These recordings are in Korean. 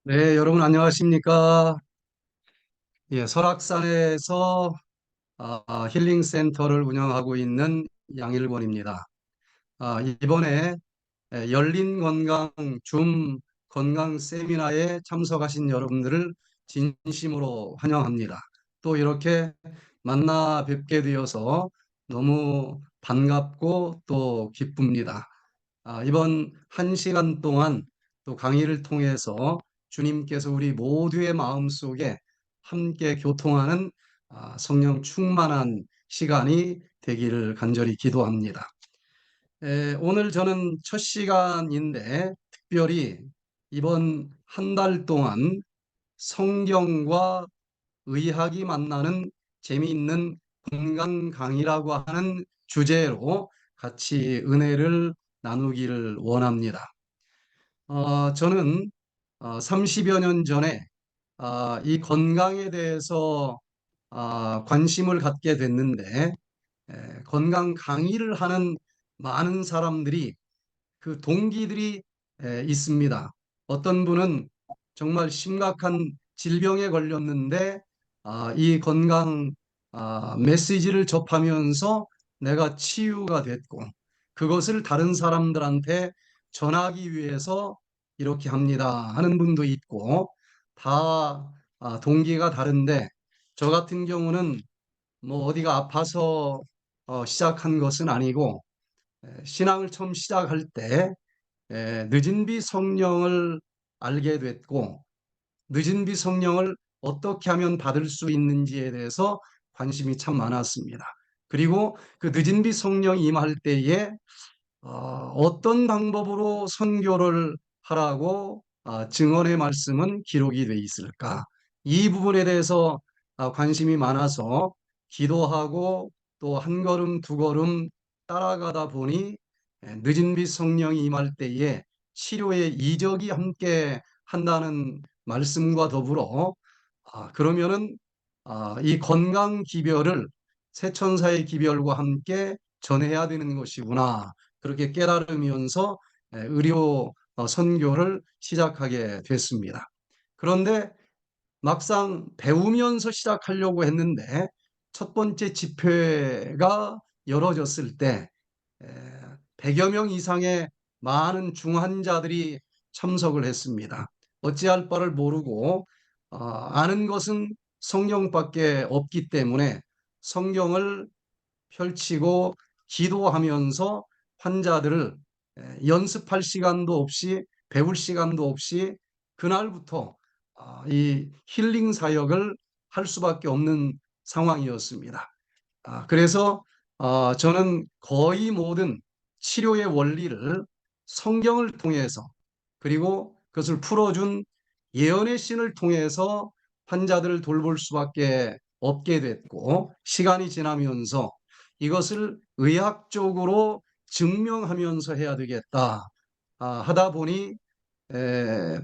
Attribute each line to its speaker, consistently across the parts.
Speaker 1: 네, 여러분 안녕하십니까? 예, 설악산에서 힐링 센터를 운영하고 있는 양일권입니다. 이번에 열린 건강 줌 건강 세미나에 참석하신 여러분들을 진심으로 환영합니다. 또 이렇게 만나 뵙게 되어서 너무 반갑고 또 기쁩니다. 이번 1시간 동안 또 강의를 통해서 주님께서 우리 모두의 마음속에 함께 교통하는 성령 충만한 시간이 되기를 간절히 기도합니다. 오늘 저는 첫 시간인데 특별히 이번 한 달 동안 성경과 의학이 만나는 재미있는 건강 강의라고 하는 주제로 같이 은혜를 나누기를 원합니다. 저는 30여 년 전에 이 건강에 대해서 관심을 갖게 됐는데 건강 강의를 하는 많은 사람들이 그 동기들이 있습니다. 어떤 분은 정말 심각한 질병에 걸렸는데 이 건강 메시지를 접하면서 내가 치유가 됐고 그것을 다른 사람들한테 전하기 위해서 이렇게 합니다 하는 분도 있고 다 동기가 다른데 저 같은 경우는 뭐 어디가 아파서 시작한 것은 아니고 신앙을 처음 시작할 때 늦은 비 성령을 알게 됐고 늦은 비 성령을 어떻게 하면 받을 수 있는지에 대해서 관심이 참 많았습니다. 그리고 그 늦은 비 성령이 임할 때에 어떤 방법으로 선교를 하라고 증언의 말씀은 기록이 돼 있을까? 이 부분에 대해서 관심이 많아서 기도하고 또 한 걸음 두 걸음 따라가다 보니 늦은 빛 성령이 임할 때에 치료의 이적이 함께 한다는 말씀과 더불어 그러면은 이 건강 기별을 세천사의 기별과 함께 전해야 되는 것이구나. 그렇게 깨달으면서 의료 선교를 시작하게 됐습니다. 그런데 막상 배우면서 시작하려고 했는데 첫 번째 집회가 열어졌을 때 100여 명 이상의 많은 중환자들이 참석을 했습니다. 어찌할 바를 모르고 아는 것은 성경밖에 없기 때문에 성경을 펼치고 기도하면서 환자들을 연습할 시간도 없이 배울 시간도 없이 그날부터 이 힐링 사역을 할 수밖에 없는 상황이었습니다. 그래서 저는 거의 모든 치료의 원리를 성경을 통해서 그리고 그것을 풀어준 예언의 신을 통해서 환자들을 돌볼 수밖에 없게 됐고 시간이 지나면서 이것을 의학적으로 증명하면서 해야 되겠다 하다 보니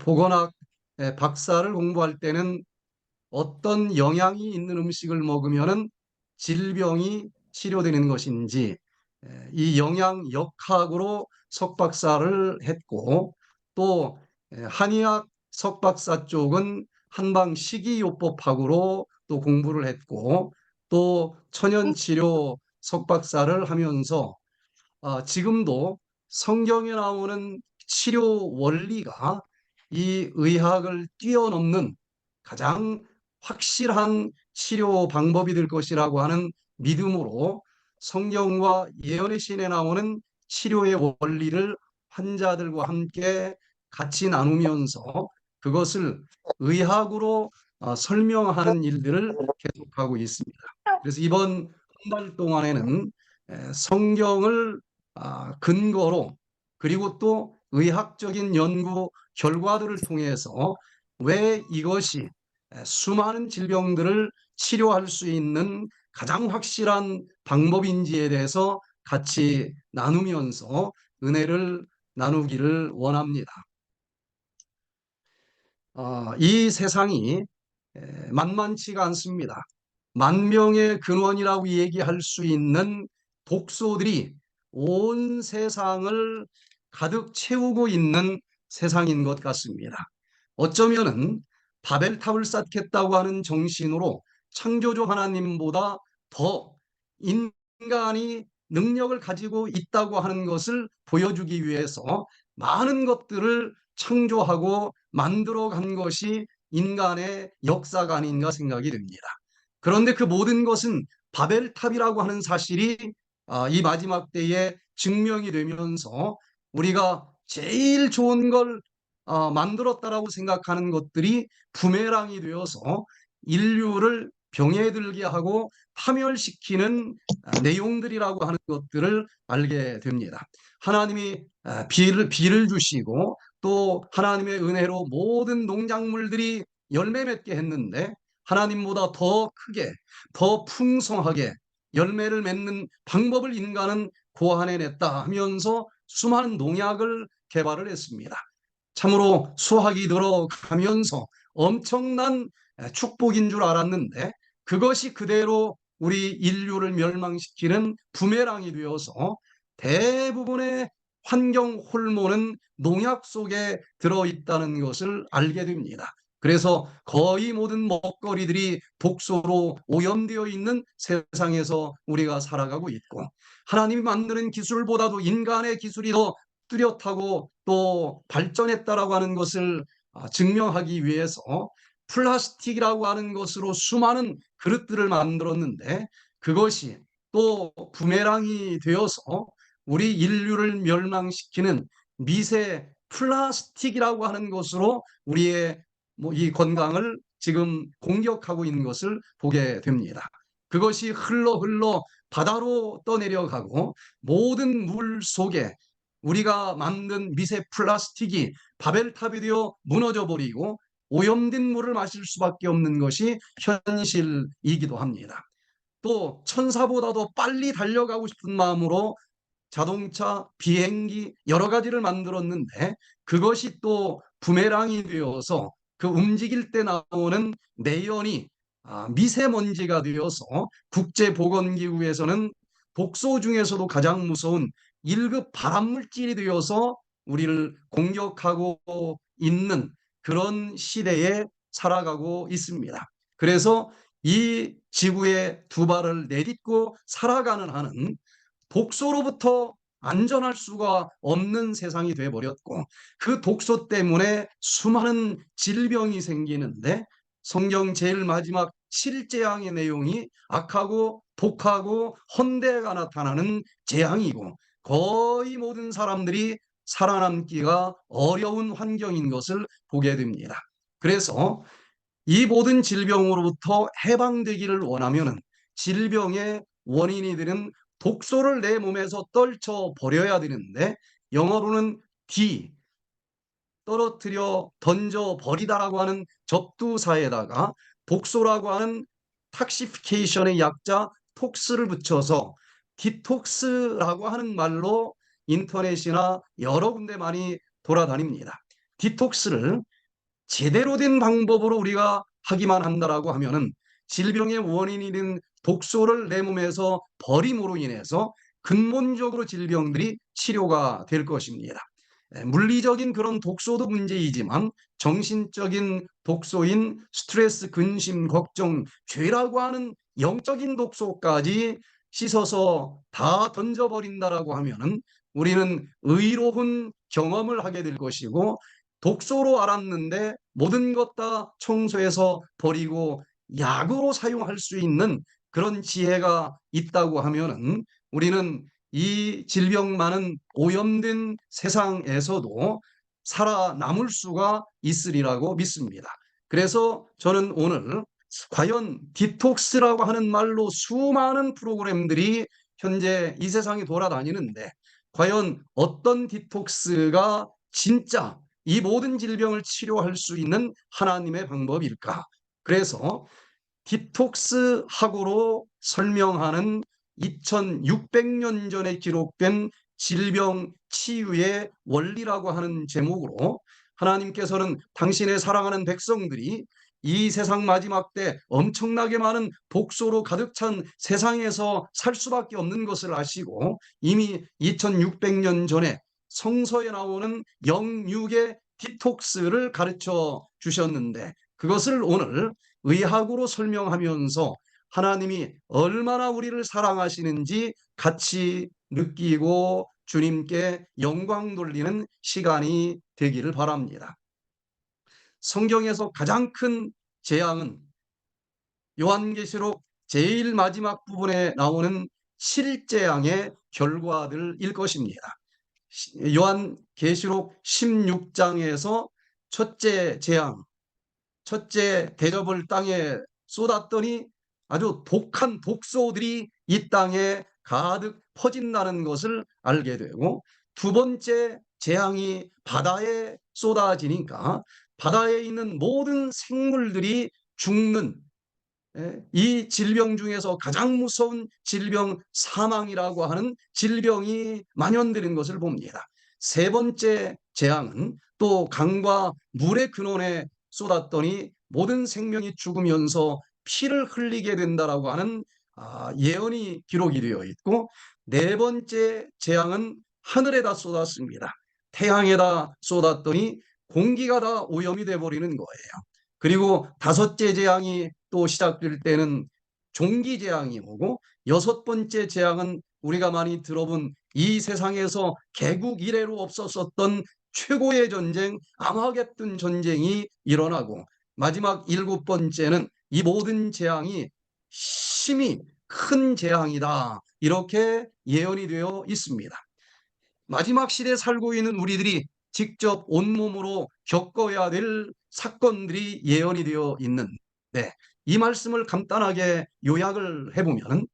Speaker 1: 보건학 박사를 공부할 때는 어떤 영양이 있는 음식을 먹으면 질병이 치료되는 것인지 이 영양 역학으로 석박사를 했고 또 한의학 석박사 쪽은 한방 식이요법학으로 또 공부를 했고 또 천연치료 석박사를 하면서 지금도 성경에 나오는 치료 원리가 이 의학을 뛰어넘는 가장 확실한 치료 방법이 될 것이라고 하는 믿음으로 성경과 예언의 신에 나오는 치료의 원리를 환자들과 함께 같이 나누면서 그것을 의학으로 설명하는 일들을 계속하고 있습니다. 그래서 이번 한 달 동안에는 성경을 근거로 그리고 또 의학적인 연구 결과들을 통해서 왜 이것이 수많은 질병들을 치료할 수 있는 가장 확실한 방법인지에 대해서 같이 나누면서 은혜를 나누기를 원합니다. 이 세상이 만만치가 않습니다. 만병의 근원이라고 얘기할 수 있는 독소들이 온 세상을 가득 채우고 있는 세상인 것 같습니다. 어쩌면은 바벨탑을 쌓겠다고 하는 정신으로 창조주 하나님보다 더 인간이 능력을 가지고 있다고 하는 것을 보여주기 위해서 많은 것들을 창조하고 만들어 간 것이 인간의 역사가 아닌가 생각이 듭니다. 그런데 그 모든 것은 바벨탑이라고 하는 사실이 이 마지막 때에 증명이 되면서 우리가 제일 좋은 걸 만들었다라고 생각하는 것들이 부메랑이 되어서 인류를 병에 들게 하고 파멸시키는 내용들이라고 하는 것들을 알게 됩니다. 하나님이 비를 주시고 또 하나님의 은혜로 모든 농작물들이 열매 맺게 했는데 하나님보다 더 크게 더 풍성하게 열매를 맺는 방법을 인간은 고안해냈다 하면서 수많은 농약을 개발을 했습니다. 참으로 수학이 늘어가면서 엄청난 축복인 줄 알았는데 그것이 그대로 우리 인류를 멸망시키는 부메랑이 되어서 대부분의 환경 호르몬은 농약 속에 들어있다는 것을 알게 됩니다. 그래서 거의 모든 먹거리들이 독소로 오염되어 있는 세상에서 우리가 살아가고 있고 하나님이 만드는 기술보다도 인간의 기술이 더 뚜렷하고 또 발전했다라고 하는 것을 증명하기 위해서 플라스틱이라고 하는 것으로 수많은 그릇들을 만들었는데 그것이 또 부메랑이 되어서 우리 인류를 멸망시키는 미세 플라스틱이라고 하는 것으로 우리의 이 건강을 지금 공격하고 있는 것을 보게 됩니다. 그것이 흘러 바다로 떠내려가고 모든 물 속에 우리가 만든 미세 플라스틱이 바벨탑이 되어 무너져 버리고 오염된 물을 마실 수밖에 없는 것이 현실이기도 합니다. 또 천사보다도 빨리 달려가고 싶은 마음으로 자동차, 비행기 여러 가지를 만들었는데 그것이 또 부메랑이 되어서 그 움직일 때 나오는 내연이 미세먼지가 되어서 국제보건기구에서는 독소 중에서도 가장 무서운 1급 발암물질이 되어서 우리를 공격하고 있는 그런 시대에 살아가고 있습니다. 그래서 이 지구에 두 발을 내딛고 살아가는 한은 독소로부터 안전할 수가 없는 세상이 되어버렸고 그 독소 때문에 수많은 질병이 생기는데 성경 제일 마지막 7재앙의 내용이 악하고 독하고 헌대가 나타나는 재앙이고 거의 모든 사람들이 살아남기가 어려운 환경인 것을 보게 됩니다. 그래서 이 모든 질병으로부터 해방되기를 원하면 질병의 원인이 되는 독소를 내 몸에서 떨쳐 버려야 되는데 영어로는 떨어뜨려 던져 버리다라고 하는 접두사에다가 독소라고 하는 탁시피케이션의 약자 톡스를 붙여서 디톡스라고 하는 말로 인터넷이나 여러 군데 많이 돌아다닙니다. 디톡스를 제대로 된 방법으로 우리가 하기만 한다라고 하면은 질병의 원인이 된 독소를 내 몸에서 버림으로 인해서 근본적으로 질병들이 치료가 될 것입니다. 물리적인 그런 독소도 문제이지만 정신적인 독소인 스트레스, 근심, 걱정, 죄라고 하는 영적인 독소까지 씻어서 다 던져버린다라고 하면은 우리는 의로운 경험을 하게 될 것이고 독소로 알았는데 모든 것 다 청소해서 버리고 약으로 사용할 수 있는 그런 지혜가 있다고 하면은 우리는 이 질병 많은 오염된 세상에서도 살아남을 수가 있으리라고 믿습니다. 그래서 저는 오늘 과연 디톡스라고 하는 말로 수많은 프로그램들이 현재 이 세상에 돌아다니는데 과연 어떤 디톡스가 진짜 이 모든 질병을 치료할 수 있는 하나님의 방법일까? 그래서 디톡스 학으로 설명하는 2600년 전에 기록된 질병 치유의 원리라고 하는 제목으로 하나님께서는 당신의 사랑하는 백성들이 이 세상 마지막 때 엄청나게 많은 독소로 가득 찬 세상에서 살 수밖에 없는 것을 아시고 이미 2600년 전에 성서에 나오는 영육의 디톡스를 가르쳐 주셨는데 그것을 오늘 의학으로 설명하면서 하나님이 얼마나 우리를 사랑하시는지 같이 느끼고 주님께 영광 돌리는 시간이 되기를 바랍니다. 성경에서 가장 큰 재앙은 요한계시록 제일 마지막 부분에 나오는 실재앙의 결과들일 것입니다. 요한계시록 16장에서 첫째 재앙, 첫째 대접을 땅에 쏟았더니 아주 독한 독소들이 이 땅에 가득 퍼진다는 것을 알게 되고, 두 번째 재앙이 바다에 쏟아지니까 바다에 있는 모든 생물들이 죽는, 이 질병 중에서 가장 무서운 질병, 사망이라고 하는 질병이 만연되는 것을 봅니다. 세 번째 재앙은 또 강과 물의 근원에 쏟았더니 모든 생명이 죽으면서 피를 흘리게 된다라고 하는 예언이 기록이 되어 있고, 네 번째 재앙은 하늘에다 쏟았습니다. 태양에다 쏟았더니 공기가 다 오염이 돼 버리는 거예요. 그리고 다섯째 재앙이 또 시작될 때는 종기 재앙이 오고, 여섯 번째 재앙은 우리가 많이 들어본 이 세상에서 개국 이래로 없었었던 최고의 전쟁, 아마겟돈 전쟁이 일어나고, 마지막 일곱 번째는 이 모든 재앙이 심히 큰 재앙이다, 이렇게 예언이 되어 있습니다. 마지막 시대에 살고 있는 우리들이 직접 온몸으로 겪어야 될 사건들이 예언이 되어 있는데, 이 말씀을 간단하게 요약을 해보면,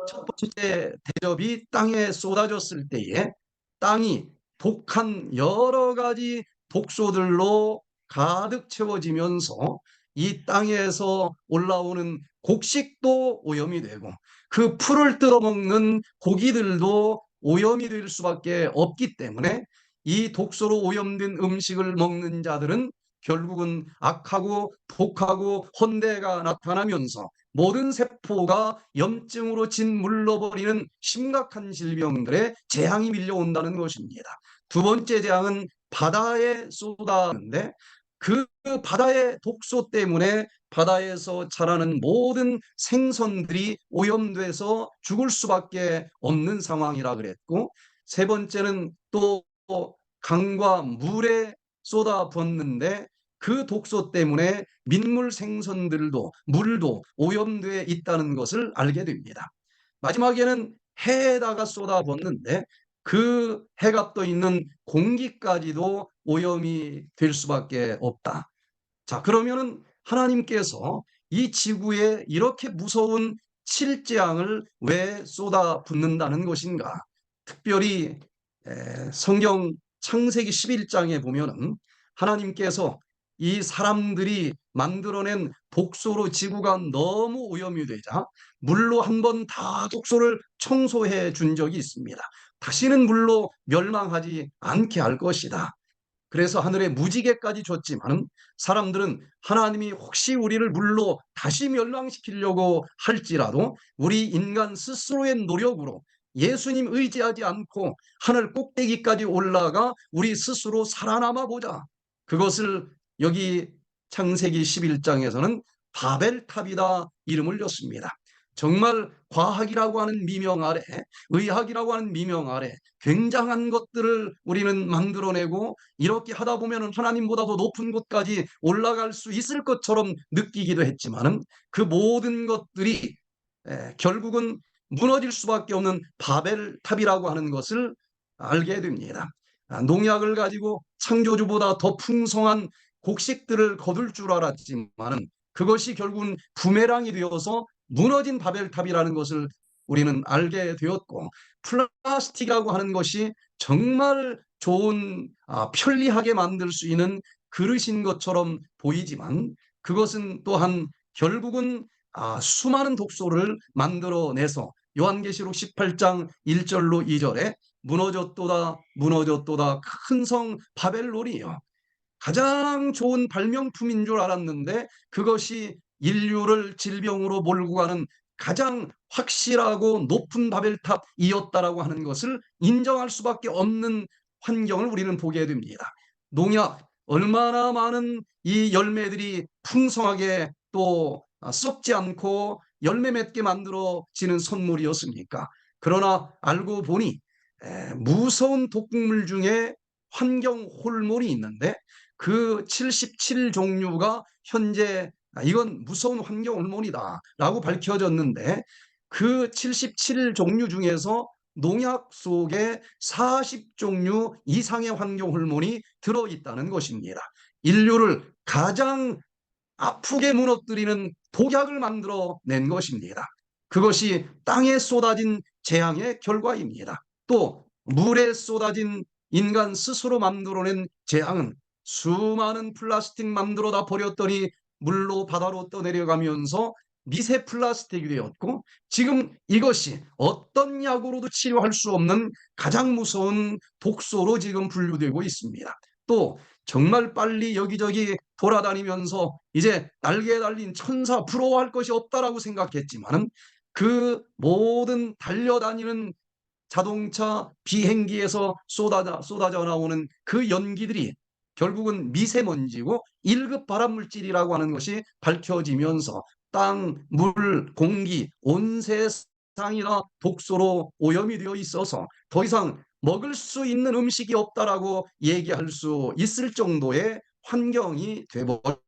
Speaker 1: 첫 번째 대접이 땅에 쏟아졌을 때에 땅이 독한 여러 가지 독소들로 가득 채워지면서 이 땅에서 올라오는 곡식도 오염이 되고, 그 풀을 뜯어먹는 고기들도 오염이 될 수밖에 없기 때문에, 이 독소로 오염된 음식을 먹는 자들은 결국은 악하고 독하고 혼대가 나타나면서 모든 세포가 염증으로 짓물러버리는 심각한 질병들의 재앙이 밀려온다는 것입니다. 두 번째 재앙은 바다에 쏟아는데, 그 바다의 독소 때문에 바다에서 자라는 모든 생선들이 오염돼서 죽을 수밖에 없는 상황이라 그랬고, 세 번째는 또 강과 물에 쏟아붓는데, 그 독소 때문에 민물 생선들도 물도 오염되어 있다는 것을 알게 됩니다. 마지막에는 해에다가 쏟아붓는데, 그 해가 떠 있는 공기까지도 오염이 될 수밖에 없다. 자, 그러면은 하나님께서 이 지구에 이렇게 무서운 칠재앙을 왜 쏟아붓는다는 것인가? 특별히 성경 창세기 11장에 보면은 하나님께서 이 사람들이 만들어낸 독소로 지구가 너무 오염이 되자 물로 한번 다 독소를 청소해 준 적이 있습니다. 다시는 물로 멸망하지 않게 할 것이다. 그래서 하늘에 무지개까지 줬지만 사람들은 하나님이 혹시 우리를 물로 다시 멸망시키려고 할지라도 우리 인간 스스로의 노력으로 예수님 의지하지 않고 하늘 꼭대기까지 올라가 우리 스스로 살아남아 보자. 그것을 여기 창세기 11장에서는 바벨탑이다 이름을 줬습니다. 정말 과학이라고 하는 미명 아래, 의학이라고 하는 미명 아래 굉장한 것들을 우리는 만들어내고, 이렇게 하다 보면 하나님보다도 높은 곳까지 올라갈 수 있을 것처럼 느끼기도 했지만, 그 모든 것들이 결국은 무너질 수밖에 없는 바벨탑이라고 하는 것을 알게 됩니다. 농약을 가지고 창조주보다 더 풍성한 곡식들을 거둘 줄 알았지만 그것이 결국은 부메랑이 되어서 무너진 바벨탑이라는 것을 우리는 알게 되었고, 플라스틱이라고 하는 것이 정말 좋은 편리하게 만들 수 있는 그릇인 것처럼 보이지만, 그것은 또한 결국은 수많은 독소를 만들어내서 요한계시록 18장 1절로 2절에 무너졌도다 무너졌도다 큰 성 바벨론이요, 가장 좋은 발명품인 줄 알았는데 그것이 인류를 질병으로 몰고 가는 가장 확실하고 높은 바벨탑이었다라고 하는 것을 인정할 수밖에 없는 환경을 우리는 보게 됩니다. 농약, 얼마나 많은 이 열매들이 풍성하게 또 썩지 않고 열매 맺게 만들어지는 선물이었습니까? 그러나 알고 보니 무서운 독극물 중에 환경 호르몬이 있는데 그 77종류가 현재 이건 무서운 환경 호르몬이다 라고 밝혀졌는데, 그 77종류 중에서 농약 속에 40종류 이상의 환경 호르몬이 들어있다는 것입니다. 인류를 가장 아프게 무너뜨리는 독약을 만들어낸 것입니다. 그것이 땅에 쏟아진 재앙의 결과입니다. 또 물에 쏟아진 인간 스스로 만들어낸 재앙은 수많은 플라스틱 만들어다 버렸더니 물로 바다로 떠내려가면서 미세 플라스틱이 되었고, 지금 이것이 어떤 약으로도 치료할 수 없는 가장 무서운 독소로 지금 분류되고 있습니다. 또 정말 빨리 여기저기 돌아다니면서 이제 날개에 달린 천사 부러워할 것이 없다라고 생각했지만, 그 모든 달려다니는 자동차 비행기에서 쏟아져 나오는 그 연기들이 결국은 미세먼지고 1급 발암물질이라고 하는 것이 밝혀지면서 땅, 물, 공기, 온 세상이나 독소로 오염이 되어 있어서 더 이상 먹을 수 있는 음식이 없다라고 얘기할 수 있을 정도의 환경이 되어버렸습니다.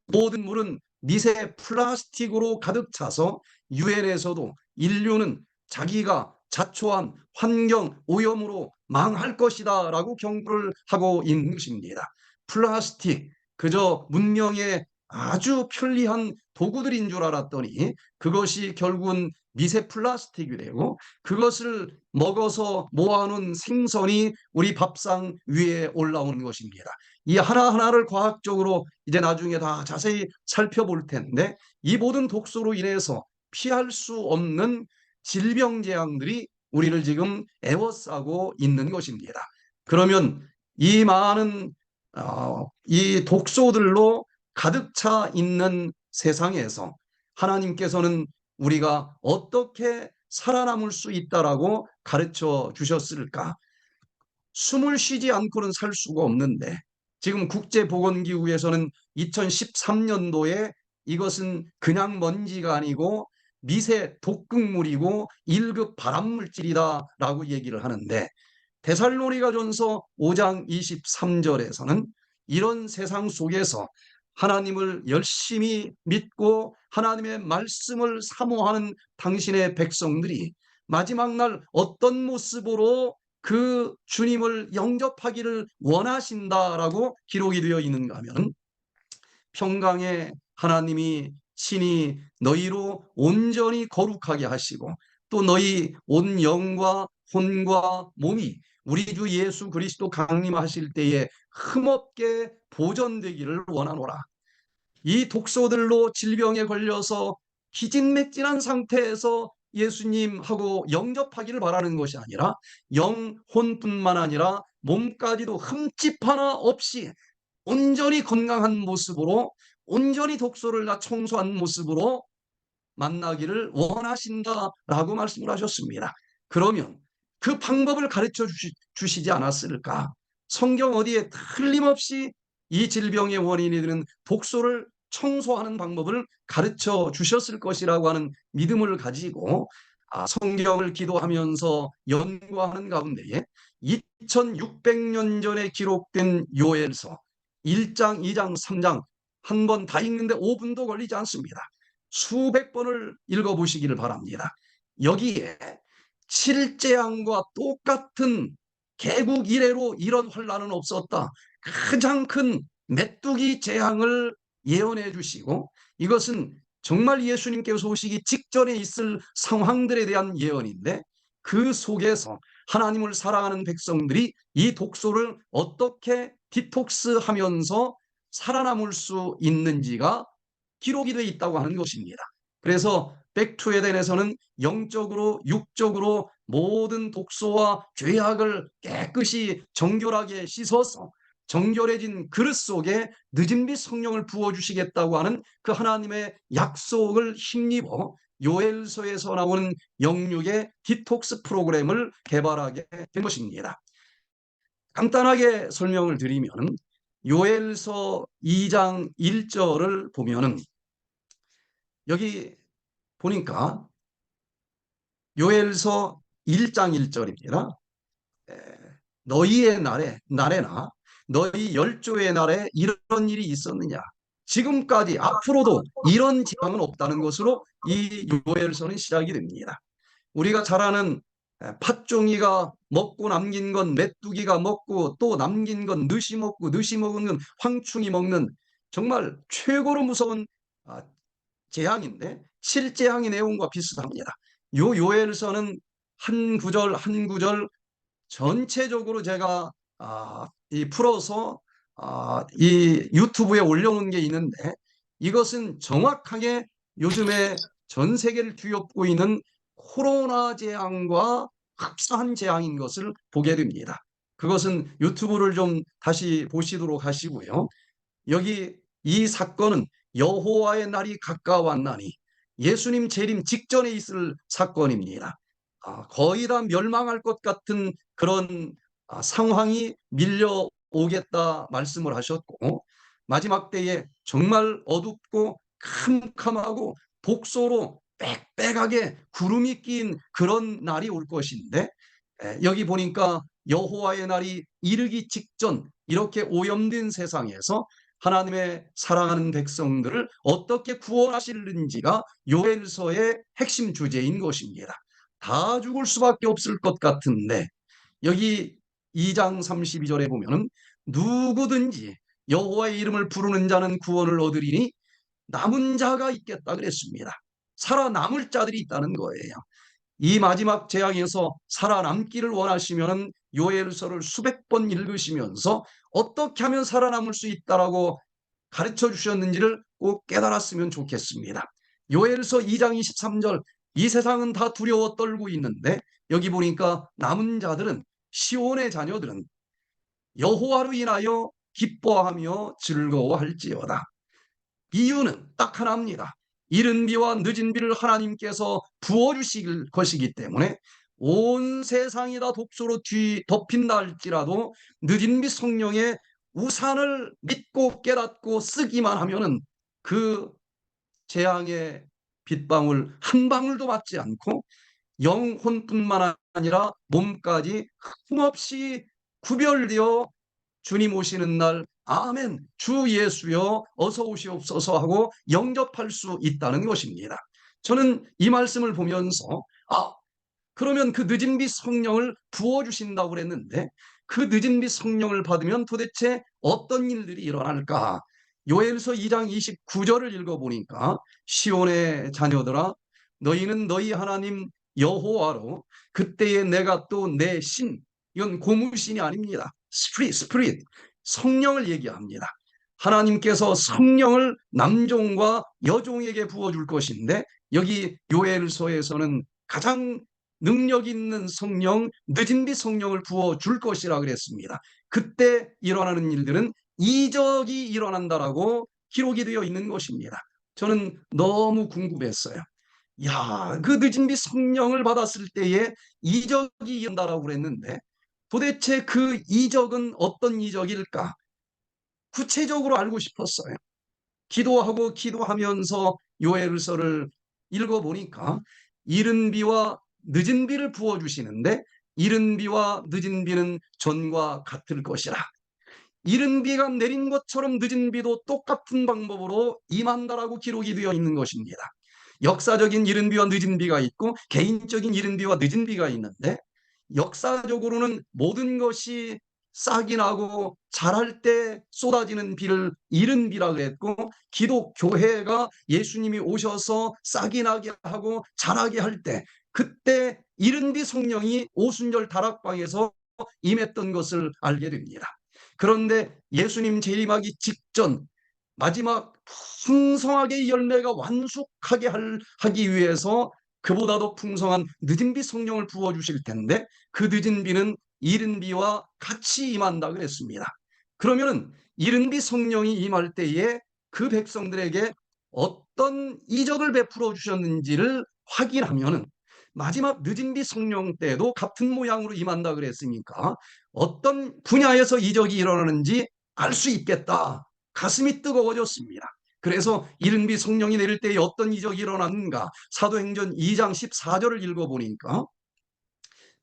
Speaker 1: 모든 물은 미세 플라스틱으로 가득 차서 유엔에서도 인류는 자기가 자초한 환경 오염으로 망할 것이다 라고 경고를 하고 있는 것입니다. 플라스틱, 그저 문명의 아주 편리한 도구들인 줄 알았더니 그것이 결국은 미세 플라스틱이 되고, 그것을 먹어서 모아놓은 생선이 우리 밥상 위에 올라오는 것입니다. 이 하나하나를 과학적으로 이제 나중에 다 자세히 살펴볼 텐데, 이 모든 독소로 인해서 피할 수 없는 질병 재앙들이 우리를 지금 에워싸고 있는 것입니다. 그러면 이 많은 이 독소들로 가득 차 있는 세상에서 하나님께서는 우리가 어떻게 살아남을 수 있다라고 가르쳐 주셨을까? 숨을 쉬지 않고는 살 수가 없는데, 지금 국제보건기구에서는 2013년도에 이것은 그냥 먼지가 아니고 미세 독극물이고 1급 발암물질이다라고 얘기를 하는데, 데살로니가전서 5장 23절에서는 이런 세상 속에서 하나님을 열심히 믿고 하나님의 말씀을 사모하는 당신의 백성들이 마지막 날 어떤 모습으로 그 주님을 영접하기를 원하신다라고 기록이 되어 있는가 하면, 평강의 하나님이 친히 너희로 온전히 거룩하게 하시고 또 너희 온 영과 혼과 몸이 우리 주 예수 그리스도 강림하실 때에 흠없게 보존되기를 원하노라. 이 독소들로 질병에 걸려서 기진맥진한 상태에서 예수님하고 영접하기를 바라는 것이 아니라 영혼뿐만 아니라 몸까지도 흠집 하나 없이 온전히 건강한 모습으로, 온전히 독소를 다 청소한 모습으로 만나기를 원하신다라고 말씀을 하셨습니다. 그러면 그 방법을 가르쳐 주시지 않았을까? 성경 어디에 틀림없이 이 질병의 원인이 되는 독소를 청소하는 방법을 가르쳐 주셨을 것이라고 하는 믿음을 가지고 성경을 기도하면서 연구하는 가운데에 2600년 전에 기록된 요엘서 1장, 2장, 3장 한 번 다 읽는데 5분도 걸리지 않습니다. 수백 번을 읽어보시기를 바랍니다. 여기에 칠재앙과 똑같은 개국 이래로 이런 환란은 없었다, 가장 큰 메뚜기 재앙을 예언해 주시고, 이것은 정말 예수님께서 오시기 직전에 있을 상황들에 대한 예언인데, 그 속에서 하나님을 사랑하는 백성들이 이 독소를 어떻게 디톡스하면서 살아남을 수 있는지가 기록이 되어 있다고 하는 것입니다. 그래서 백투에덴에서는 영적으로 육적으로 모든 독소와 죄악을 깨끗이 정결하게 씻어서 정결해진 그릇 속에 늦은 빛 성령을 부어주시겠다고 하는 그 하나님의 약속을 힘입어 요엘서에서 나오는 영육의 디톡스 프로그램을 개발하게 된 것입니다. 간단하게 설명을 드리면 요엘서 2장 1절을 보면은 여기 보니까 요엘서 1장 1절입니다. 너희의 날에나 너희 열조의 날에 이런 일이 있었느냐? 지금까지 앞으로도 이런 재앙은 없다는 것으로 이 요엘서는 시작이 됩니다. 우리가 잘 아는 팥종이가 먹고 남긴 건 메뚜기가 먹고 또 남긴 건 느시 먹고 느시 먹은 건 황충이 먹는 정말 최고로 무서운 재앙인데 실재앙의 내용과 비슷합니다. 요 요엘서는 한 구절 한 구절 전체적으로 제가 이 풀어서 이 유튜브에 올려놓은 게 있는데 이것은 정확하게 요즘에 전 세계를 뒤엎고 있는 코로나 재앙과 흡사한 재앙인 것을 보게 됩니다. 그것은 유튜브를 좀 다시 보시도록 하시고요. 여기 이 사건은 여호와의 날이 가까웠나니 예수님 재림 직전에 있을 사건입니다. 거의 다 멸망할 것 같은 그런 상황이 밀려오겠다 말씀을 하셨고 마지막 때에 정말 어둡고 캄캄하고 독소로 빽빽하게 구름이 낀 그런 날이 올 것인데 여기 보니까 여호와의 날이 이르기 직전 이렇게 오염된 세상에서 하나님의 사랑하는 백성들을 어떻게 구원하실는지가 요엘서의 핵심 주제인 것입니다. 다 죽을 수밖에 없을 것 같은데 여기 2장 32절에 보면은 누구든지 여호와의 이름을 부르는 자는 구원을 얻으리니 남은 자가 있겠다 그랬습니다. 살아남을 자들이 있다는 거예요. 이 마지막 재앙에서 살아남기를 원하시면 요엘서를 수백 번 읽으시면서 어떻게 하면 살아남을 수 있다라고 가르쳐 주셨는지를 꼭 깨달았으면 좋겠습니다. 요엘서 2장 23절 이 세상은 다 두려워 떨고 있는데 여기 보니까 남은 자들은 시온의 자녀들은 여호와로 인하여 기뻐하며 즐거워할지어다. 이유는 딱 하나입니다. 이른 비와 늦은 비를 하나님께서 부어주실 것이기 때문에 온 세상이 다 독소로 덮인다 할지라도 늦은 비 성령의 우산을 믿고 깨닫고 쓰기만 하면은 그 재앙의 빗방울 한 방울도 맞지 않고 영혼뿐만 아니라 몸까지 흠없이 구별되어 주님 오시는 날 아멘 주 예수여 어서 오시옵소서 하고 영접할 수 있다는 것입니다. 저는 이 말씀을 보면서 그러면 그 늦은 비 성령을 부어주신다고 그랬는데 그 늦은 비 성령을 받으면 도대체 어떤 일들이 일어날까? 요엘서 2장 29절을 읽어보니까 시온의 자녀들아 너희는 너희 하나님 여호와로 그때에 내가 또 내 신 이건 고무신이 아닙니다. 스피릿 성령을 얘기합니다. 하나님께서 성령을 남종과 여종에게 부어줄 것인데 여기 요엘서에서는 가장 능력 있는 성령, 늦은 비 성령을 부어줄 것이라 그랬습니다. 그때 일어나는 일들은 이적이 일어난다라고 기록이 되어 있는 것입니다. 저는 너무 궁금했어요. 야, 그 늦은 비 성령을 받았을 때에 이적이 일어난다라고 그랬는데 도대체 그 이적은 어떤 이적일까? 구체적으로 알고 싶었어요. 기도하고 기도하면서 요엘서를 읽어보니까 이른 비와 늦은 비를 부어주시는데 이른 비와 늦은 비는 전과 같을 것이라. 이른 비가 내린 것처럼 늦은 비도 똑같은 방법으로 임한다라고 기록이 되어 있는 것입니다. 역사적인 이른 비와 늦은 비가 있고 개인적인 이른 비와 늦은 비가 있는데 역사적으로는 모든 것이 싹이 나고 자랄 때 쏟아지는 비를 이른 비라 그랬고 기독교회가 예수님이 오셔서 싹이 나게 하고 자라게 할 때 그때 이른 비 성령이 오순절 다락방에서 임했던 것을 알게 됩니다. 그런데 예수님 재림하기 직전 마지막 풍성하게 열매가 완숙하게 하기 위해서 그보다도 풍성한 늦은 비 성령을 부어주실 텐데 그 늦은 비는 이른 비와 같이 임한다 그랬습니다. 그러면은 이른 비 성령이 임할 때에 그 백성들에게 어떤 이적을 베풀어 주셨는지를 확인하면은 마지막 늦은비 성령 때도 같은 모양으로 임한다 그랬으니까 어떤 분야에서 이적이 일어나는지 알 수 있겠다. 가슴이 뜨거워졌습니다. 그래서 이른비 성령이 내릴 때에 어떤 이적이 일어났는가? 사도행전 2장 14절을 읽어보니까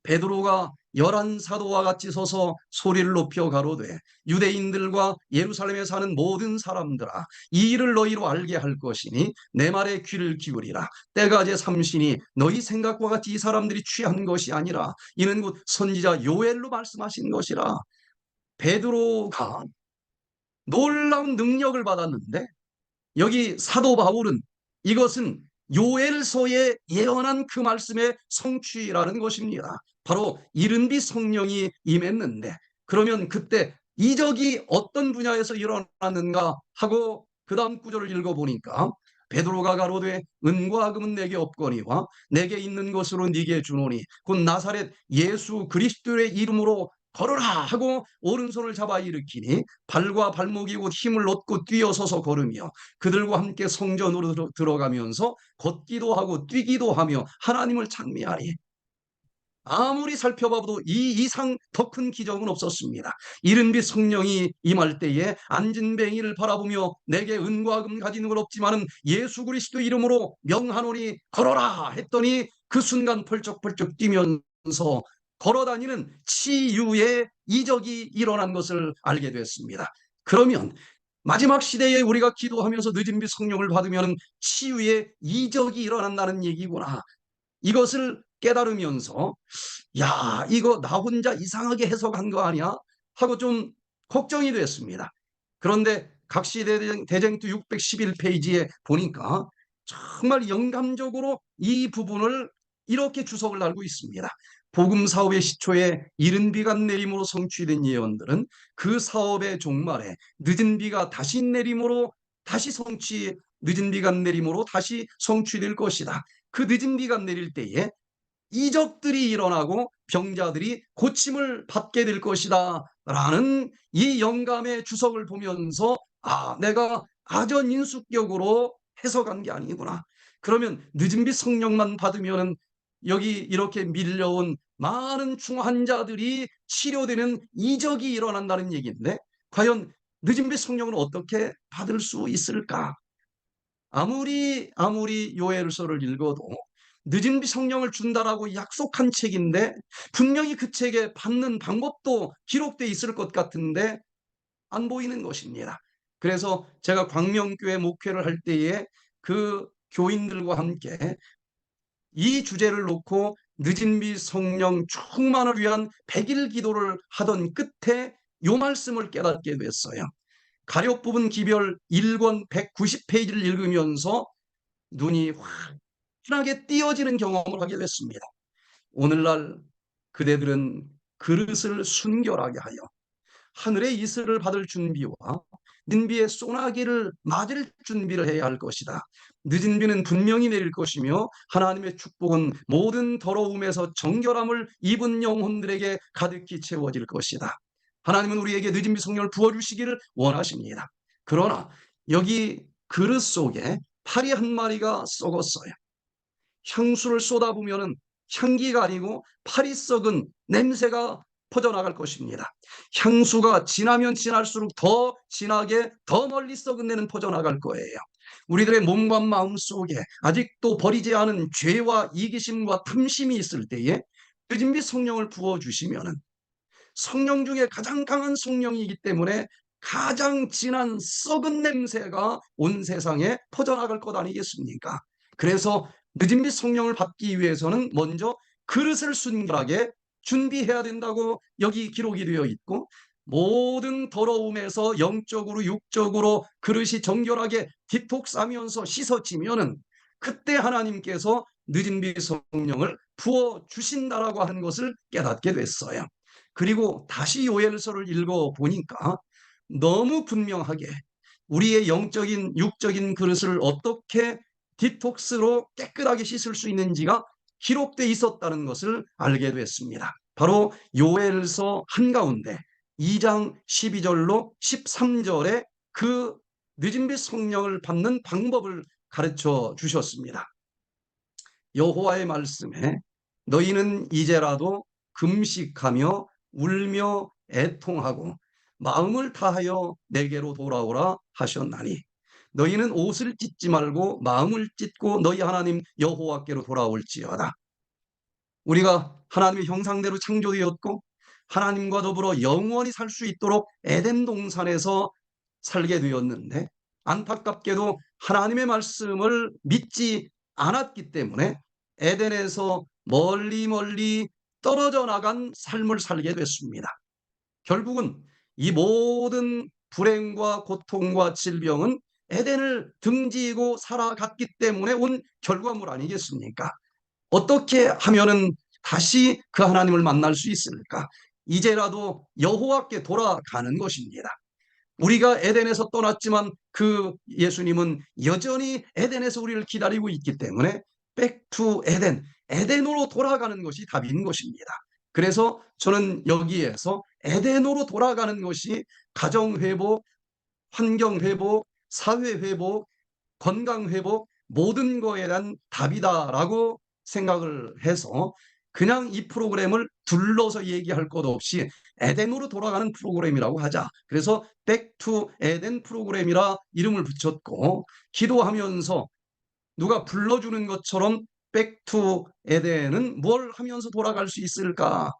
Speaker 1: 베드로가 11사도와 같이 서서 소리를 높여 가로되 유대인들과 예루살렘에 사는 모든 사람들아, 이 일을 너희로 알게 할 것이니 내 말에 귀를 기울이라. 때가 제 삼시니 너희 생각과 같이 이 사람들이 취한 것이 아니라 이는 곧 선지자 요엘로 말씀하신 것이라. 베드로가 놀라운 능력을 받았는데 여기 사도 바울은 이것은 요엘서에 예언한 그 말씀의 성취라는 것입니다. 바로 이른비 성령이 임했는데, 그러면 그때 이적이 어떤 분야에서 일어났는가 하고 그 다음 구절을 읽어보니까 베드로가 가로되 은과 금은 내게 없거니와 내게 있는 것으로 네게 주노니 곧 나사렛 예수 그리스도의 이름으로 걸어라 하고 오른손을 잡아 일으키니 발과 발목이 곧 힘을 얻고 뛰어서서 걸으며 그들과 함께 성전으로 들어가면서 걷기도 하고 뛰기도 하며 하나님을 찬미하니, 아무리 살펴봐도 이 이상 더 큰 기적은 없었습니다. 이른빛 성령이 임할 때에 앉은 뱅이를 바라보며 내게 은과 금 가지는 건 없지만은 예수 그리스도 이름으로 명하노니 걸어라 했더니 그 순간 펄쩍펄쩍 뛰면서 걸어다니는 치유의 이적이 일어난 것을 알게 됐습니다. 그러면 마지막 시대에 우리가 기도하면서 늦은빛 성령을 받으면 치유의 이적이 일어난다는 얘기구나. 이것을 깨달으면서 야, 이거 나 혼자 이상하게 해석한 거 아니야? 하고 좀 걱정이 됐습니다. 그런데 각시대쟁투 611페이지에 보니까 정말 영감적으로 이 부분을 이렇게 주석을 달고 있습니다. 복음 사업의 시초에 이른 비가 내림으로 성취된 예언들은 그 사업의 종말에 늦은 비가 다시 내림으로 다시 늦은 비가 내림으로 다시 성취될 것이다. 그 늦은 비가 내릴 때에 이적들이 일어나고 병자들이 고침을 받게 될 것이다 라는 이 영감의 주석을 보면서 내가 아전인수격으로 해석한 게 아니구나. 그러면 늦은빛 성령만 받으면 여기 이렇게 밀려온 많은 중환자들이 치료되는 이적이 일어난다는 얘기인데, 과연 늦은빛 성령은 어떻게 받을 수 있을까? 아무리 요엘서를 읽어도 늦은 성령을 준다라고 약속한 책인데 분명히 그 책에 받는 방법도 기록되어 있을 것 같은데 안 보이는 것입니다. 그래서 제가 광명교회 목회를 할 때에 그 교인들과 함께 이 주제를 놓고 늦은 비 성령 충만을 위한 100일 기도를 하던 끝에 요 말씀을 깨닫게 됐어요. 가력 부분 기별 1권 190페이지를 읽으면서 눈이 환하게 띄어지는 경험을 하게 됐습니다. 오늘날 그대들은 그릇을 순결하게 하여 하늘의 이슬을 받을 준비와 늦은 비의 소나기를 맞을 준비를 해야 할 것이다. 늦은 비는 분명히 내릴 것이며 하나님의 축복은 모든 더러움에서 정결함을 입은 영혼들에게 가득히 채워질 것이다. 하나님은 우리에게 늦은 비 성령을 부어주시기를 원하십니다. 그러나 여기 그릇 속에 파리 한 마리가 썩었어요. 향수를 쏟아부으면 향기가 아니고 파리 썩은 냄새가 퍼져나갈 것입니다. 향수가 지나면 지날수록 더 진하게 더 멀리 썩은 데는 퍼져나갈 거예요. 우리들의 몸과 마음 속에 아직도 버리지 않은 죄와 이기심과 탐심이 있을 때에 늦은 빛 성령을 부어주시면 성령 중에 가장 강한 성령이기 때문에 가장 진한 썩은 냄새가 온 세상에 퍼져나갈 것 아니겠습니까? 그래서 늦은 빛 성령을 받기 위해서는 먼저 그릇을 순결하게 준비해야 된다고 여기 기록이 되어 있고, 모든 더러움에서 영적으로 육적으로 그릇이 정결하게 디톡스하면서 씻어지면은 그때 하나님께서 늦은 빛 성령을 부어 주신다라고 하는 것을 깨닫게 됐어요. 그리고 다시 요엘서를 읽어보니까 너무 분명하게 우리의 영적인 육적인 그릇을 어떻게 디톡스로 깨끗하게 씻을 수 있는지가 기록되어 있었다는 것을 알게 됐습니다. 바로 요엘서 한가운데 2장 12절로 13절에 그 늦은빛 성령을 받는 방법을 가르쳐 주셨습니다. 여호와의 말씀에 너희는 이제라도 금식하며 울며 애통하고 마음을 다하여 내게로 돌아오라 하셨나니 너희는 옷을 찢지 말고 마음을 찢고 너희 하나님 여호와께로 돌아올지어다. 우리가 하나님의 형상대로 창조되었고 하나님과 더불어 영원히 살 수 있도록 에덴 동산에서 살게 되었는데 안타깝게도 하나님의 말씀을 믿지 않았기 때문에 에덴에서 멀리 멀리 떨어져 나간 삶을 살게 됐습니다. 결국은 이 모든 불행과 고통과 질병은 에덴을 등지고 살아갔기 때문에 온 결과물 아니겠습니까? 어떻게 하면은 다시 그 하나님을 만날 수 있을까? 이제라도 여호와께 돌아가는 것입니다. 우리가 에덴에서 떠났지만 그 예수님은 여전히 에덴에서 우리를 기다리고 있기 때문에 백투 에덴, 에덴으로 돌아가는 것이 답인 것입니다. 그래서 저는 여기에서 에덴으로 돌아가는 것이 가정회복, 환경회복, 사회회복, 건강회복, 모든 거에 대한 답이다라고 생각을 해서 그냥 이 프로그램을 둘러서 얘기할 것 없이 에덴으로 돌아가는 프로그램이라고 하자. 그래서 백투 에덴 프로그램이라 이름을 붙였고 기도하면서 누가 불러주는 것처럼 백투 에덴은 뭘 하면서 돌아갈 수 있을까?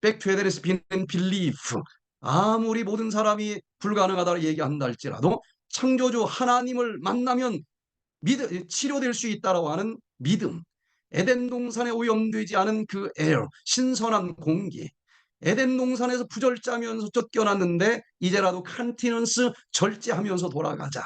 Speaker 1: 백투 에덴에서 비는 빌리프. 아무리 모든 사람이 불가능하다고 얘기한다 할지라도 창조주 하나님을 만나면 치료될 수 있다라고 하는 믿음, 에덴 동산에 오염되지 않은 그 에어, 신선한 공기, 에덴 동산에서 부절자면서 쫓겨났는데 이제라도 컨티넌스 절제하면서 돌아가자.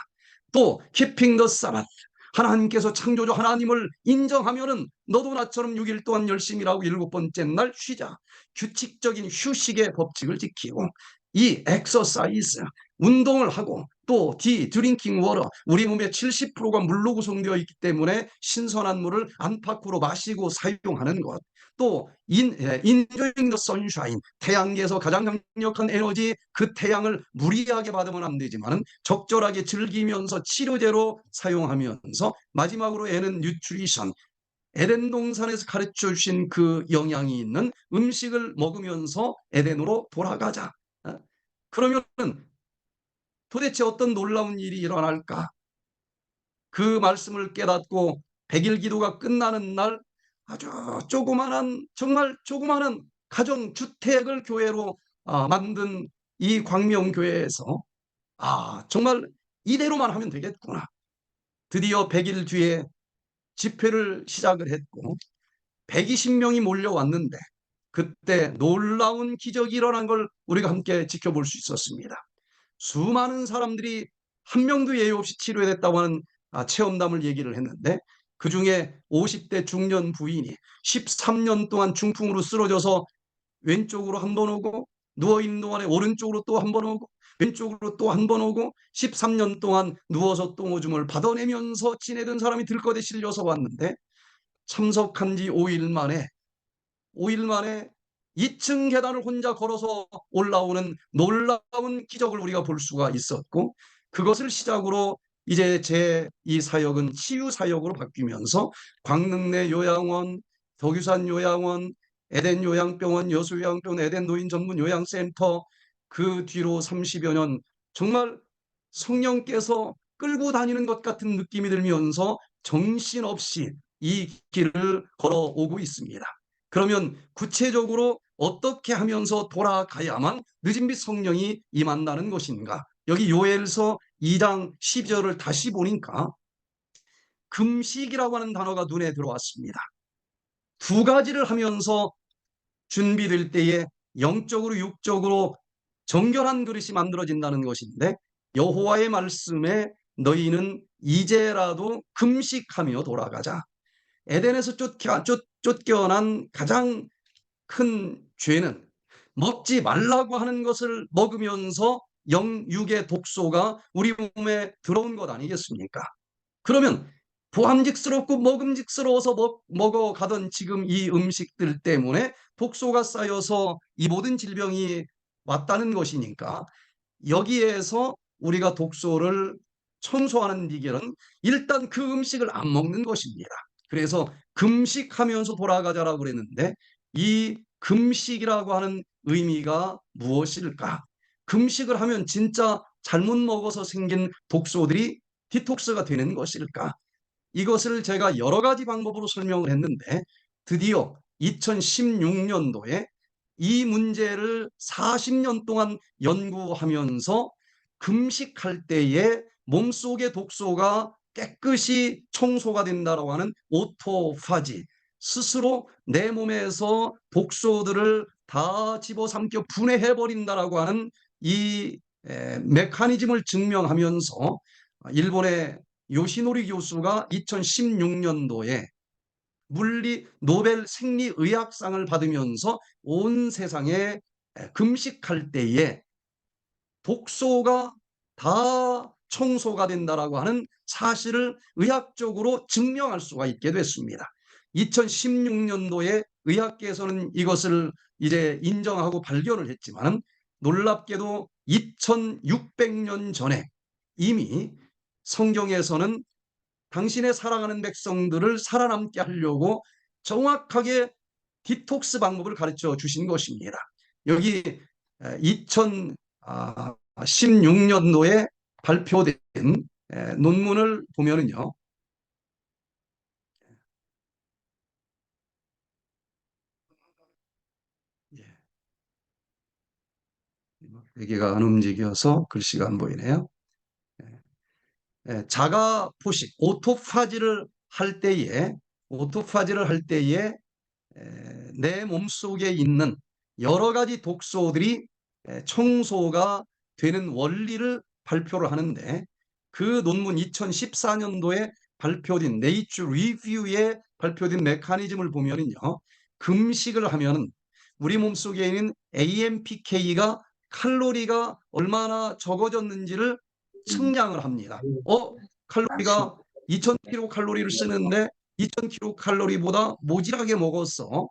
Speaker 1: 또 keeping the Sabbath, 하나님께서 창조주 하나님을 인정하면은 너도 나처럼 6일 동안 열심히 일하고 7번째 날 쉬자. 규칙적인 휴식의 법칙을 지키고 이 엑서사이즈, 운동을 하고 또 드링킹 워터, 우리 몸의 70%가 물로 구성되어 있기 때문에 신선한 물을 안팎으로 마시고 사용하는 것. 또 인조잉 더 선샤인, 태양계에서 가장 강력한 에너지 그 태양을 무리하게 받으면 안 되지만 적절하게 즐기면서 치료제로 사용하면서 마지막으로 에는 뉴트리션, 에덴 동산에서 가르쳐 주신 그 영양이 있는 음식을 먹으면서 에덴으로 돌아가자. 그러면 도대체 어떤 놀라운 일이 일어날까? 그 말씀을 깨닫고 100일 기도가 끝나는 날 아주 조그마한, 정말 조그마한 가정주택을 교회로 만든 이 광명교회에서 정말 이대로만 하면 되겠구나. 드디어 100일 뒤에 집회를 시작을 했고 120명이 몰려왔는데 그때 놀라운 기적이 일어난 걸 우리가 함께 지켜볼 수 있었습니다. 수많은 사람들이 한 명도 예외 없이 치료됐다고 하는 체험담을 얘기를 했는데 그중에 50대 중년 부인이 13년 동안 중풍으로 쓰러져서 왼쪽으로 한 번 오고 누워있는 동안에 오른쪽으로 또 한 번 오고 왼쪽으로 또 한 번 오고 13년 동안 누워서 똥오줌을 받아내면서 지내던 사람이 들것에 실려서 왔는데 참석한 지 5일 만에 2층 계단을 혼자 걸어서 올라오는 놀라운 기적을 우리가 볼 수가 있었고 그것을 시작으로 이제 제 이 사역은 치유 사역으로 바뀌면서 광릉내 요양원, 덕유산 요양원, 에덴 요양병원, 여수 요양병원, 에덴 노인 전문 요양센터, 그 뒤로 30여 년 정말 성령께서 끌고 다니는 것 같은 느낌이 들면서 정신없이 이 길을 걸어오고 있습니다. 그러면 구체적으로 어떻게 하면서 돌아가야만 늦은 빛 성령이 임한다는 것인가? 여기 요엘서 2장 12절을 다시 보니까 금식이라고 하는 단어가 눈에 들어왔습니다. 두 가지를 하면서 준비될 때에 영적으로 육적으로 정결한 그릇이 만들어진다는 것인데 여호와의 말씀에 너희는 이제라도 금식하며 돌아가자. 에덴에서 쫓겨난 가장 큰 죄는 먹지 말라고 하는 것을 먹으면서 영육의 독소가 우리 몸에 들어온 것 아니겠습니까? 그러면 보함직스럽고 먹음직스러워서 먹어가던 지금 이 음식들 때문에 독소가 쌓여서 이 모든 질병이 왔다는 것이니까 여기에서 우리가 독소를 청소하는 비결은 일단 그 음식을 안 먹는 것입니다. 그래서 금식하면서 돌아가자라고 그랬는데 이 금식이라고 하는 의미가 무엇일까? 금식을 하면 진짜 잘못 먹어서 생긴 독소들이 디톡스가 되는 것일까? 이것을 제가 여러 가지 방법으로 설명을 했는데 드디어 2016년도에 이 문제를 40년 동안 연구하면서 금식할 때에 몸속의 독소가 깨끗이 청소가 된다고 하는 오토파지, 스스로 내 몸에서 독소들을 다 집어삼켜 분해해버린다라고 하는 이 메커니즘을 증명하면서 일본의 요시노리 교수가 2016년도에 물리 노벨 생리의학상을 받으면서 온 세상에 금식할 때에 독소가 다 청소가 된다라고 하는 사실을 의학적으로 증명할 수가 있게 됐습니다. 2016년도에 의학계에서는 이것을 이제 인정하고 발견을 했지만 놀랍게도 2600년 전에 이미 성경에서는 당신의 사랑하는 백성들을 살아남게 하려고 정확하게 디톡스 방법을 가르쳐 주신 것입니다. 여기 2016년도에 발표된 논문을 보면은요. 여기가 안 움직여서 글씨가 안 보이네요. 자가 포식, 오토파지를 할 때에 내 몸속에 있는 여러 가지 독소들이 청소가 되는 원리를 발표를 하는데 그 논문 2014년도에 발표된 네이처 리뷰에 발표된 메커니즘을 보면은요. 금식을 하면은 우리 몸속에 있는 AMPK가 칼로리가 얼마나 적어졌는지를 측량을 합니다. 칼로리가 2000kcal 쓰는데 2000kcal보다 모자라게 먹었어.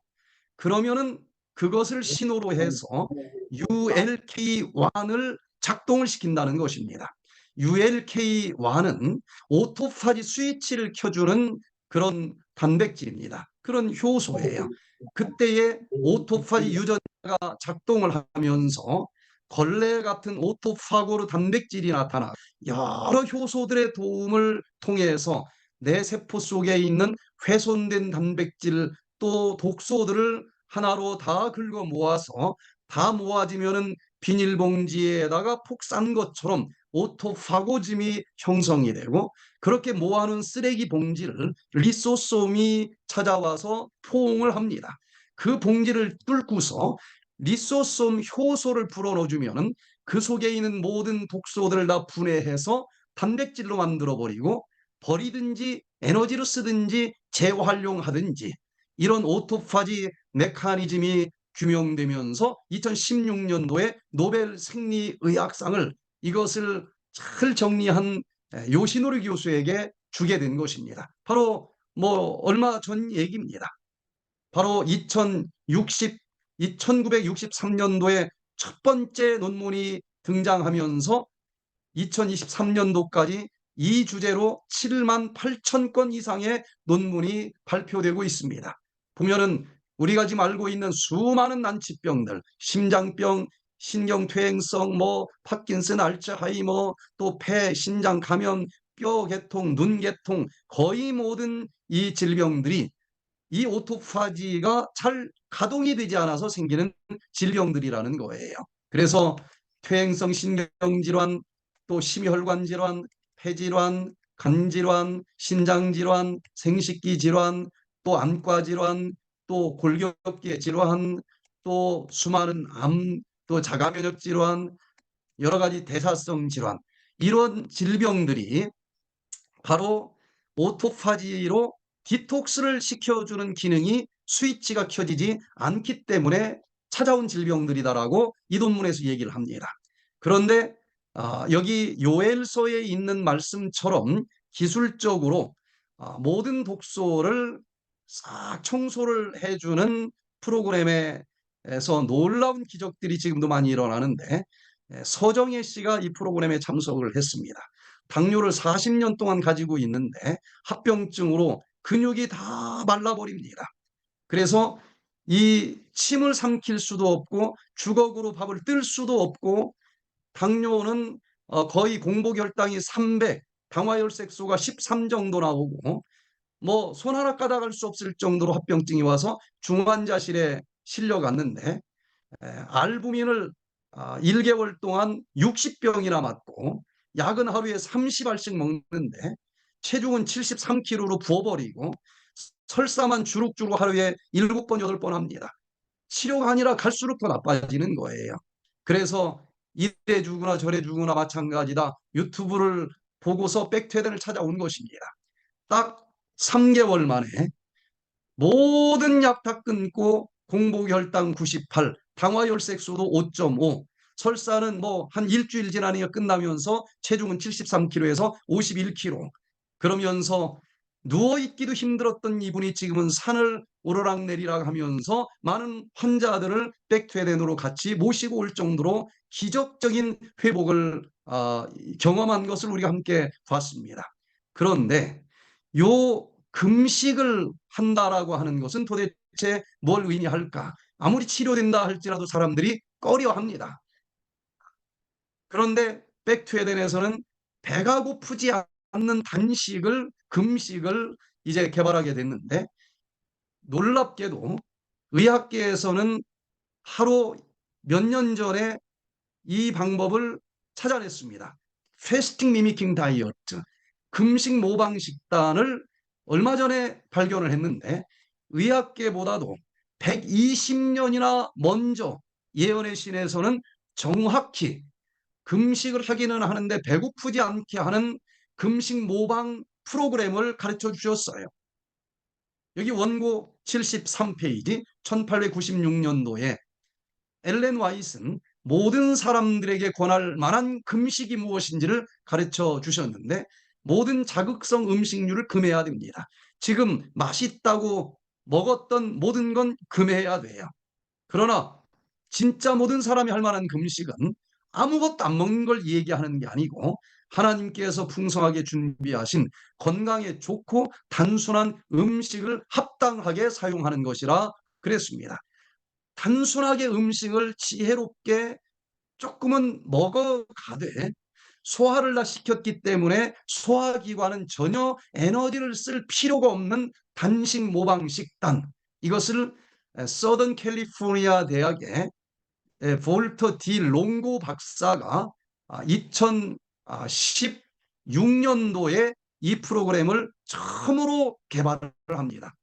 Speaker 1: 그러면은 그것을 신호로 해서 ULK1을 작동을 시킨다는 것입니다. ULK1은 오토파지 스위치를 켜주는 그런 단백질입니다. 그런 효소예요. 그때에 오토파지 유전자가 작동을 하면서 걸레 같은 오토파고르 단백질이 나타나 여러 효소들의 도움을 통해서 내 세포 속에 있는 훼손된 단백질 또 독소들을 하나로 다 긁어 모아서 다 모아지면은 비닐봉지에다가 폭 싼 것처럼 오토파고즘이 형성이 되고 그렇게 모아놓은 쓰레기 봉지를 리소솜이 찾아와서 포옹을 합니다. 그 봉지를 뚫고서 리소솜 효소를 불어넣어주면은 그 속에 있는 모든 독소들을 다 분해해서 단백질로 만들어 버리고 버리든지 에너지로 쓰든지 재활용하든지 이런 오토파지 메커니즘이 규명되면서 2016년도에 노벨 생리의학상을 이것을 잘 정리한 요시노리 교수에게 주게 된 것입니다. 바로 뭐 얼마 전 얘기입니다. 바로 1963년도에 첫 번째 논문이 등장하면서 2023년도까지 이 주제로 7만 8천 건 이상의 논문이 발표되고 있습니다. 보면은 우리가 지금 알고 있는 수많은 난치병들, 심장병, 신경퇴행성, 파킨슨, 알츠하이머, 또 폐, 신장 감염, 뼈 개통, 눈 개통, 거의 모든 이 질병들이 이 오토파지가 잘 가동이 되지 않아서 생기는 질병들이라는 거예요. 그래서 퇴행성 신경질환, 또 심혈관 질환, 폐질환, 간질환, 신장질환, 생식기 질환, 또 안과 질환, 또 골격계 질환, 또 수많은 암, 또 자가면역 질환, 여러 가지 대사성 질환 이런 질병들이 바로 오토파지로 디톡스를 시켜주는 기능이 스위치가 켜지지 않기 때문에 찾아온 질병들이다라고 이 논문에서 얘기를 합니다. 그런데 여기 요엘서에 있는 말씀처럼 기술적으로 모든 독소를 싹 청소를 해주는 프로그램에서 놀라운 기적들이 지금도 많이 일어나는데 서정혜 씨가 이 프로그램에 참석을 했습니다. 당뇨를 40년 동안 가지고 있는데 합병증으로 근육이 다 말라버립니다. 그래서 이 침을 삼킬 수도 없고 주걱으로 밥을 뜰 수도 없고 당뇨는 거의 공복혈당이 300, 당화혈색소가 13 정도 나오고 뭐 손 하나 까닥할 수 없을 정도로 합병증이 와서 중환자실에 실려갔는데 알부민을 1개월 동안 60병이나 맞고 약은 하루에 30알씩 먹는데 체중은 73kg로 부어버리고 설사만 주룩주룩 하루에 7번, 8번 합니다. 치료가 아니라 갈수록 더 나빠지는 거예요. 그래서 이래 주거나 저래 주거나 마찬가지다. 유튜브를 보고서 백퇴den을 찾아온 것입니다. 딱 3개월 만에 모든 약 다 끊고 공복혈당 98, 당화혈색소도 5.5, 설사는 뭐 한 일주일 지나니까 끝나면서 체중은 73kg에서 51kg. 그러면서 누워있기도 힘들었던 이분이 지금은 산을 오르락내리락 하면서 많은 환자들을 백퇴den으로 같이 모시고 올 정도로 기적적인 회복을 경험한 것을 우리가 함께 봤습니다. 그런데 요 금식을 한다라고 하는 것은 도대체 뭘 의미할까? 아무리 치료된다 할지라도 사람들이 꺼려합니다. 그런데 백투에덴에서는 배가 고프지 않는 단식을, 금식을 이제 개발하게 됐는데 놀랍게도 의학계에서는 하루 몇 년 전에 이 방법을 찾아냈습니다. 패스팅 미미킹 다이어트, 금식 모방 식단을 얼마 전에 발견을 했는데 의학계보다도 120년이나 먼저 예언의 신에서는 정확히 금식을 하기는 하는데 배고프지 않게 하는 금식 모방 프로그램을 가르쳐 주셨어요. 여기 원고 73페이지 1896년도에 엘렌 와이슨 모든 사람들에게 권할 만한 금식이 무엇인지를 가르쳐 주셨는데 모든 자극성 음식류를 금해야 됩니다. 지금 맛있다고 먹었던 모든 건 금해야 돼요. 그러나 진짜 모든 사람이 할 만한 금식은 아무것도 안 먹는 걸 얘기하는 게 아니고 하나님께서 풍성하게 준비하신 건강에 좋고 단순한 음식을 합당하게 사용하는 것이라 그랬습니다. 단순하게 음식을 지혜롭게 조금은 먹어가되 소화를 다 시켰기 때문에 소화기관은 전혀 에너지를 쓸 필요가 없는 단식 모방 식단, 이것을 서던 캘리포니아 대학의 볼터 디 롱고 박사가 2016년도에 이 프로그램을 처음으로 개발을 합니다.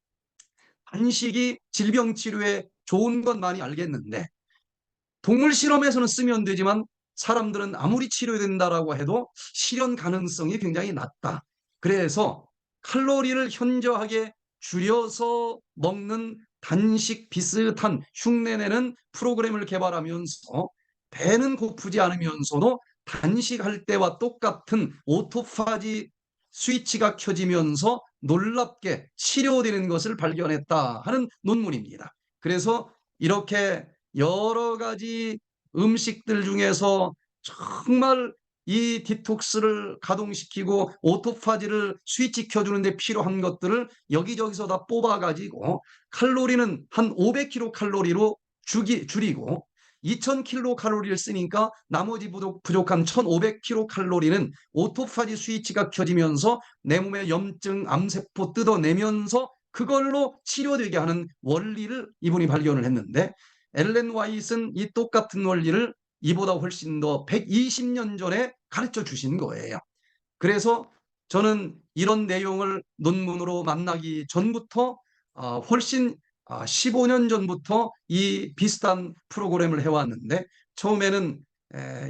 Speaker 1: 단식이 질병 치료에 좋은 건 많이 알겠는데 동물 실험에서는 쓰면 되지만 사람들은 아무리 치료된다라고 해도 실현 가능성이 굉장히 낮다. 그래서 칼로리를 현저하게 줄여서 먹는 단식 비슷한 흉내내는 프로그램을 개발하면서 배는 고프지 않으면서도 단식할 때와 똑같은 오토파지 스위치가 켜지면서 놀랍게 치료되는 것을 발견했다 하는 논문입니다. 그래서 이렇게 여러 가지 음식들 중에서 정말 이 디톡스를 가동시키고 오토파지를 스위치 켜주는데 필요한 것들을 여기저기서 다 뽑아가지고 칼로리는 한 500kcal 줄이고 2000kcal를 쓰니까 나머지 부족한 1500kcal는 오토파지 스위치가 켜지면서 내 몸의 염증, 암세포 뜯어내면서 그걸로 치료되게 하는 원리를 이분이 발견을 했는데 엘렌 와이트는 이 똑같은 원리를 이보다 훨씬 더 120년 전에 가르쳐 주신 거예요. 그래서 저는 이런 내용을 논문으로 만나기 전부터 훨씬 15년 전부터 이 비슷한 프로그램을 해왔는데 처음에는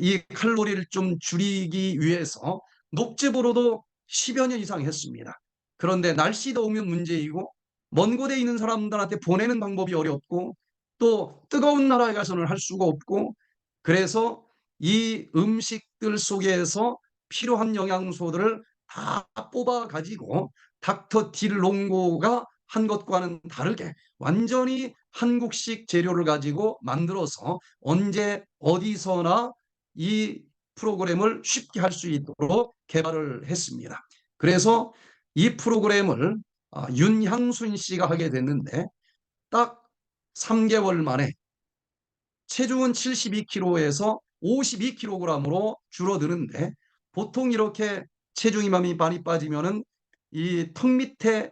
Speaker 1: 이 칼로리를 좀 줄이기 위해서 녹즙으로도 10여 년 이상 했습니다. 그런데 날씨 더우면 문제이고 먼 곳에 있는 사람들한테 보내는 방법이 어렵고 또 뜨거운 나라에 가서는 할 수가 없고 그래서 이 음식들 속에서 필요한 영양소들을 다 뽑아 가지고 닥터 딜롱고가 한 것과는 다르게 완전히 한국식 재료를 가지고 만들어서 언제 어디서나 이 프로그램을 쉽게 할 수 있도록 개발을 했습니다. 그래서 이 프로그램을 윤향순 씨가 하게 됐는데 딱 3개월 만에 체중은 72kg에서 52kg으로 줄어드는데, 보통 이렇게 체중이 많이 빠지면은 이 턱 밑에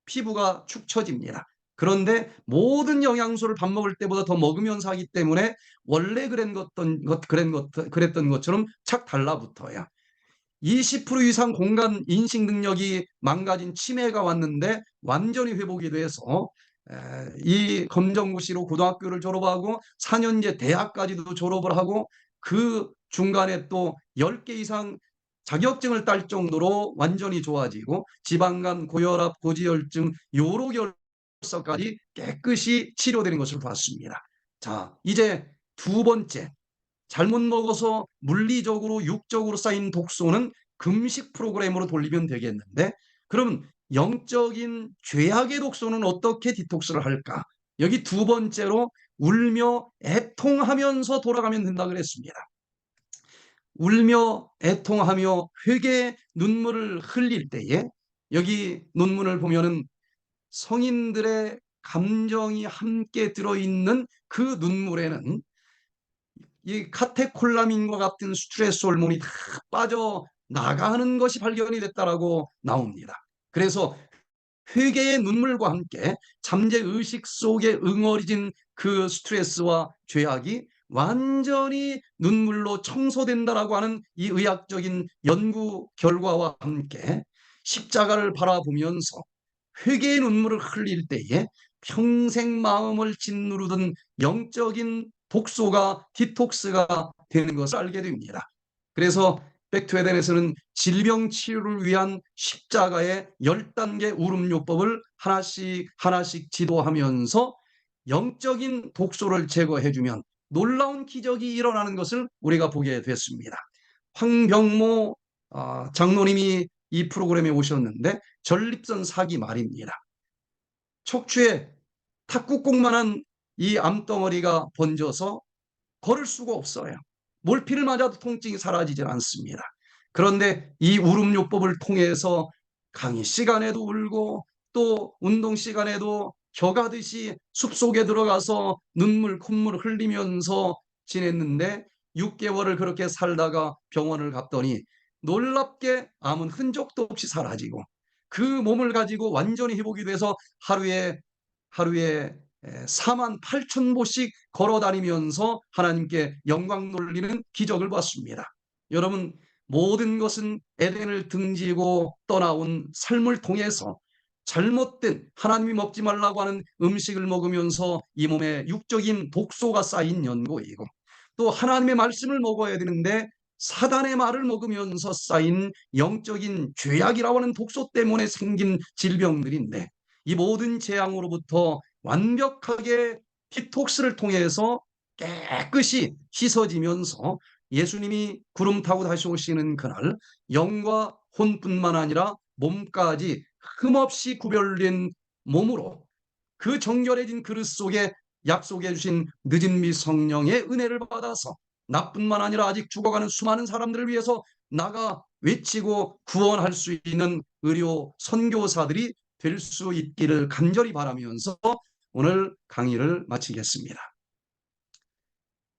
Speaker 1: 피부가 축 처집니다. 그런데 모든 영양소를 밥 먹을 때보다 더 먹으면서 하기 때문에 원래 그랬던 것처럼 착 달라붙어요. 20% 이상 공간 인식 능력이 망가진 치매가 왔는데 완전히 회복이 돼서 이 검정고시로 고등학교를 졸업하고 4년제 대학까지도 졸업을 하고, 그 중간에 또 10개 이상 자격증을 딸 정도로 완전히 좋아지고, 지방간, 고혈압, 고지혈증, 요로결석까지 깨끗이 치료되는 것을 봤습니다. 자, 이제 두 번째, 잘못 먹어서 물리적으로 육적으로 쌓인 독소는 금식 프로그램으로 돌리면 되겠는데, 그럼 영적인 죄악의 독소는 어떻게 디톡스를 할까? 여기 두 번째로 울며 애통하면서 돌아가면 된다 그랬습니다. 울며 애통하며 회개의 눈물을 흘릴 때에, 여기 논문을 보면은 성인들의 감정이 함께 들어있는 그 눈물에는 이 카테콜라민과 같은 스트레스 호르몬이 다 빠져나가는 것이 발견이 됐다라고 나옵니다. 그래서 회개의 눈물과 함께 잠재의식 속에 응어리진 그 스트레스와 죄악이 완전히 눈물로 청소된다라고 하는 이 의학적인 연구 결과와 함께 십자가를 바라보면서 회개의 눈물을 흘릴 때에 평생 마음을 짓누르던 영적인 독소가 디톡스가 되는 것을 알게 됩니다. 그래서 백투에덴에서는 질병 치료를 위한 십자가의 10단계 울음요법을 하나씩 하나씩 지도하면서 영적인 독소를 제거해주면 놀라운 기적이 일어나는 것을 우리가 보게 됐습니다. 황병모 장로님이 이 프로그램에 오셨는데, 전립선 사기 말입니다. 척추에 탁구공만한 이 암덩어리가 번져서 걸을 수가 없어요. 몰피를 맞아도 통증이 사라지질 않습니다. 그런데 이 울음요법을 통해서 강의 시간에도 울고 또 운동 시간에도 겨가듯이 숲속에 들어가서 눈물 콧물을 흘리면서 지냈는데, 6개월을 그렇게 살다가 병원을 갔더니 놀랍게 암은 흔적도 없이 사라지고, 그 몸을 가지고 완전히 회복이 돼서 하루에 4만 8천 보씩 걸어 다니면서 하나님께 영광 돌리는 기적을 봤습니다. 여러분, 모든 것은 에덴을 등지고 떠나온 삶을 통해서 잘못된, 하나님이 먹지 말라고 하는 음식을 먹으면서 이 몸에 육적인 독소가 쌓인 연고이고, 또 하나님의 말씀을 먹어야 되는데 사단의 말을 먹으면서 쌓인 영적인 죄악이라고 하는 독소 때문에 생긴 질병들인데, 이 모든 재앙으로부터 완벽하게 디톡스를 통해서 깨끗이 씻어지면서 예수님이 구름 타고 다시 오시는 그날 영과 혼뿐만 아니라 몸까지 흠없이 구별된 몸으로 그 정결해진 그릇 속에 약속해 주신 늦은미 성령의 은혜를 받아서 나뿐만 아니라 아직 죽어가는 수많은 사람들을 위해서 나가 외치고 구원할 수 있는 의료 선교사들이 될 수 있기를 간절히 바라면서 오늘 강의를 마치겠습니다.